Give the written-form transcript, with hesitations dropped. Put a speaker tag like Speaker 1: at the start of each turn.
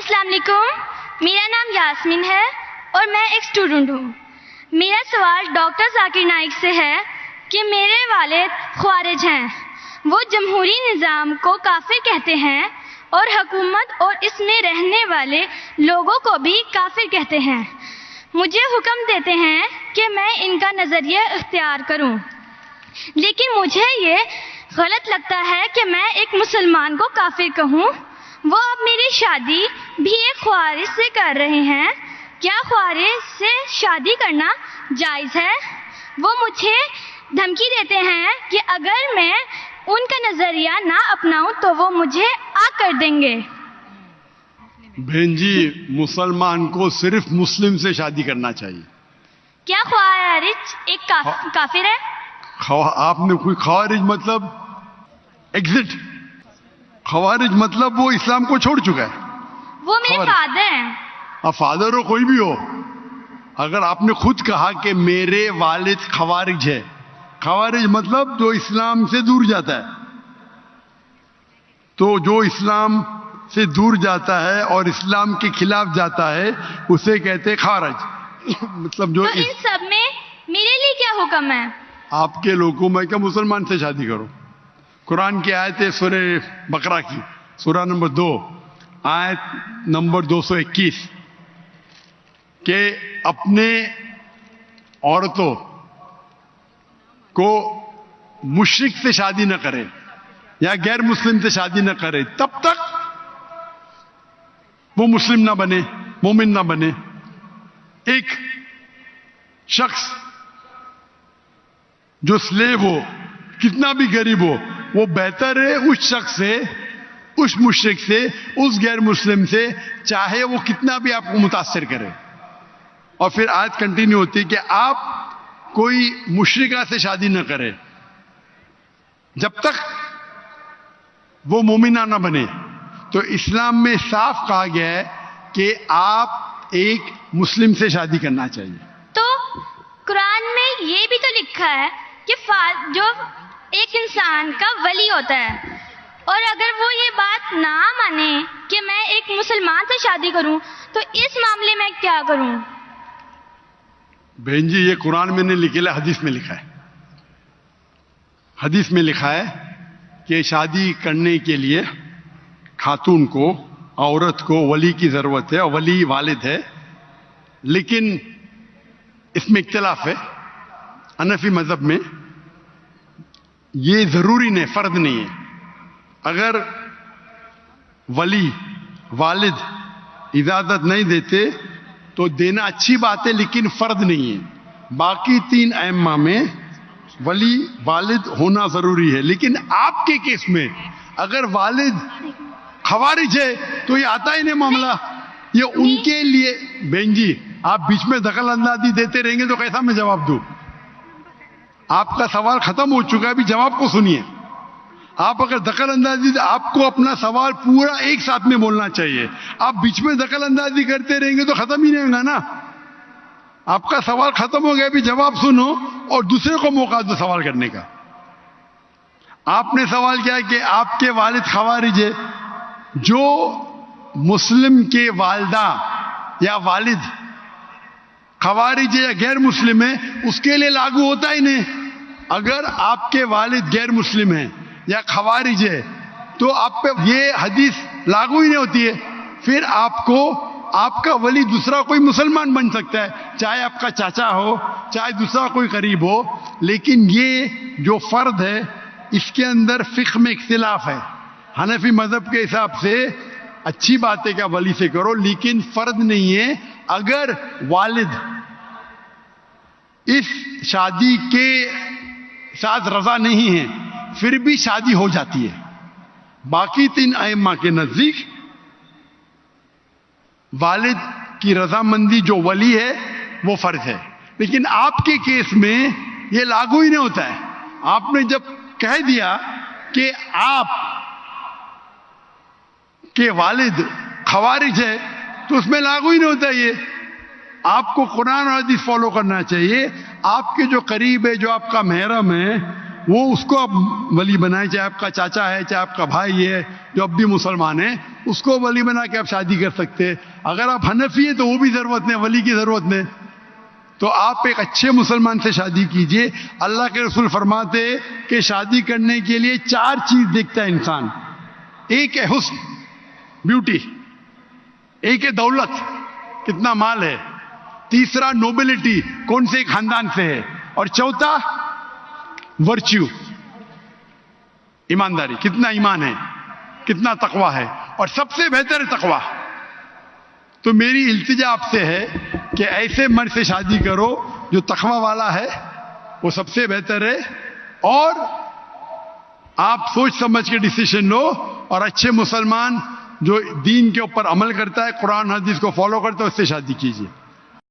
Speaker 1: السلام علیکم، میرا نام یاسمین ہے اور میں ایک اسٹوڈنٹ ہوں۔ میرا سوال ڈاکٹر ذاکر نائک سے ہے کہ میرے والد خوارج ہیں، وہ جمہوری نظام کو کافر کہتے ہیں اور حکومت اور اس میں رہنے والے لوگوں کو بھی کافر کہتے ہیں۔ مجھے حکم دیتے ہیں کہ میں ان کا نظریہ اختیار کروں، لیکن مجھے یہ غلط لگتا ہے کہ میں ایک مسلمان کو کافر کہوں۔ وہ اب میری شادی بھی ایک خوارج سے کر رہے ہیں، کیا خوارج سے شادی کرنا جائز ہے؟ وہ مجھے دھمکی دیتے ہیں کہ اگر میں ان کا نظریہ نہ اپناؤں تو وہ مجھے آگ کر دیں گے۔
Speaker 2: بہن جی، مسلمان کو صرف مسلم سے شادی کرنا چاہیے۔
Speaker 1: کیا خوارج ایک کافر ہے؟
Speaker 2: آپ نے کوئی خوارج مطلب ایگزٹ، خوارج مطلب وہ اسلام کو چھوڑ چکا ہے۔
Speaker 1: وہ میرے فادر ہیں۔
Speaker 2: اب فادر ہو کوئی بھی ہو، اگر آپ نے خود کہا کہ میرے والد خوارج ہے، خوارج مطلب جو اسلام سے دور جاتا ہے، تو جو اسلام سے دور جاتا ہے اور اسلام کے خلاف جاتا ہے اسے کہتے خوارج۔ مطلب جو
Speaker 1: تو ان سب میں میرے لیے کیا حکم ہے؟
Speaker 2: آپ کے لوگوں میں کہ مسلمان سے شادی کرو۔ قرآن کی آیت ہے سورہ بقرہ کی، سورہ نمبر 2 آیت نمبر 221 کہ اپنے عورتوں کو مشرک سے شادی نہ کرے یا غیر مسلم سے شادی نہ کرے تب تک وہ مسلم نہ بنے، مومن نہ بنے۔ ایک شخص جو سلیو ہو، کتنا بھی غریب ہو، وہ بہتر ہے اس شخص سے، اس مشرک سے، اس غیر مسلم سے، چاہے وہ کتنا بھی آپ کو متاثر کرے۔ اور پھر آیت کنٹینیو ہوتی ہے کہ آپ کوئی مشرکہ سے شادی نہ کرے جب تک وہ مومنہ نہ بنے۔ تو اسلام میں صاف کہا گیا ہے کہ آپ ایک مسلم سے شادی کرنا چاہیے۔
Speaker 1: تو قرآن میں یہ بھی تو لکھا ہے کہ جو ایک انسان کا ولی ہوتا ہے، اور اگر وہ یہ بات نہ مانے کہ میں ایک مسلمان سے شادی کروں تو اس معاملے میں کیا کروں؟
Speaker 2: بہن جی، یہ قرآن میں نہیں لکھا ہے، حدیث میں لکھا ہے۔ حدیث میں لکھا ہے کہ شادی کرنے کے لیے خاتون کو، عورت کو ولی کی ضرورت ہے، اور ولی والد ہے۔ لیکن اس میں اختلاف ہے، حنفی مذہب میں یہ ضروری نہیں، فرض نہیں ہے۔ اگر ولی والد اجازت نہیں دیتے تو دینا اچھی بات ہے، لیکن فرض نہیں ہے۔ باقی 3 ائمہ میں ولی والد ہونا ضروری ہے، لیکن آپ کے کیس میں اگر والد خوارج ہے تو یہ آتا ہی نہیں معاملہ۔ یہ ان کے لیے بہن جی، آپ بیچ میں دخل اندازی دیتے رہیں گے تو کیسا میں جواب دوں؟ آپ کا سوال ختم ہو چکا ہے، ابھی جواب کو سنیے۔ آپ اگر دخل اندازی، آپ کو اپنا سوال پورا ایک ساتھ میں بولنا چاہیے۔ آپ بیچ میں دخل اندازی کرتے رہیں گے تو ختم ہی نہیں ہوگا نا۔ آپ کا سوال ختم ہو گیا، ابھی جواب سنو اور دوسرے کو موقع دو سوال کرنے کا۔ آپ نے سوال کیا کہ آپ کے والد خوارج ہے۔ جو مسلم کے والدہ یا والد خوارج ہے یا غیر مسلم ہے، اس کے لیے لاگو ہوتا ہی نہیں۔ اگر آپ کے والد غیر مسلم ہیں یا خوارج ہے تو آپ پہ یہ حدیث لاگو ہی نہیں ہوتی ہے۔ پھر آپ کو آپ کا ولی دوسرا کوئی مسلمان بن سکتا ہے، چاہے آپ کا چاچا ہو، چاہے دوسرا کوئی قریب ہو، لیکن یہ جو فرد ہے اس کے اندر فقہ میں اختلاف ہے۔ حنفی مذہب کے حساب سے اچھی بات ہے کہ ولی سے کرو، لیکن فرض نہیں ہے۔ اگر والد اس شادی کے ساتھ رضا نہیں ہے پھر بھی شادی ہو جاتی ہے۔ باقی 3 ائمہ کے نزدیک والد کی رضامندی جو ولی ہے وہ فرض ہے، لیکن آپ کے کیس میں یہ لاگو ہی نہیں ہوتا ہے۔ آپ نے جب کہہ دیا کہ آپ کے والد خوارج ہے تو اس میں لاگو ہی نہیں ہوتا یہ۔ آپ کو قرآن اور حدیث فالو کرنا چاہیے۔ آپ کے جو قریب ہے، جو آپ کا محرم ہے، وہ اس کو اب ولی بنائیں، چاہے آپ کا چاچا ہے، چاہے آپ کا بھائی ہے جو اب بھی مسلمان ہے، اس کو ولی بنا کے آپ شادی کر سکتے ہیں۔ اگر آپ حنفی ہیں تو وہ بھی ضرورت نہیں، ولی کی ضرورت نہیں، تو آپ ایک اچھے مسلمان سے شادی کیجئے۔ اللہ کے رسول فرماتے کہ شادی کرنے کے لیے 4 چیز دیکھتا ہے انسان۔ ایک ہے حسن، بیوٹی، ایک ہے دولت، کتنا مال ہے، تیسرا نوبلٹی، کون سے خاندان سے ہے، اور چوتھا ورچیو، ایمانداری، کتنا ایمان ہے، کتنا تقوی ہے، اور سب سے بہتر ہے تقوی۔ تو میری التجا آپ سے ہے کہ ایسے مرد سے شادی کرو جو تقوی والا ہے، وہ سب سے بہتر ہے، اور آپ سوچ سمجھ کے ڈیسیشن لو، اور اچھے مسلمان جو دین کے اوپر عمل کرتا ہے، قرآن حدیث کو فالو کرتا ہے، اس سے شادی کیجیے۔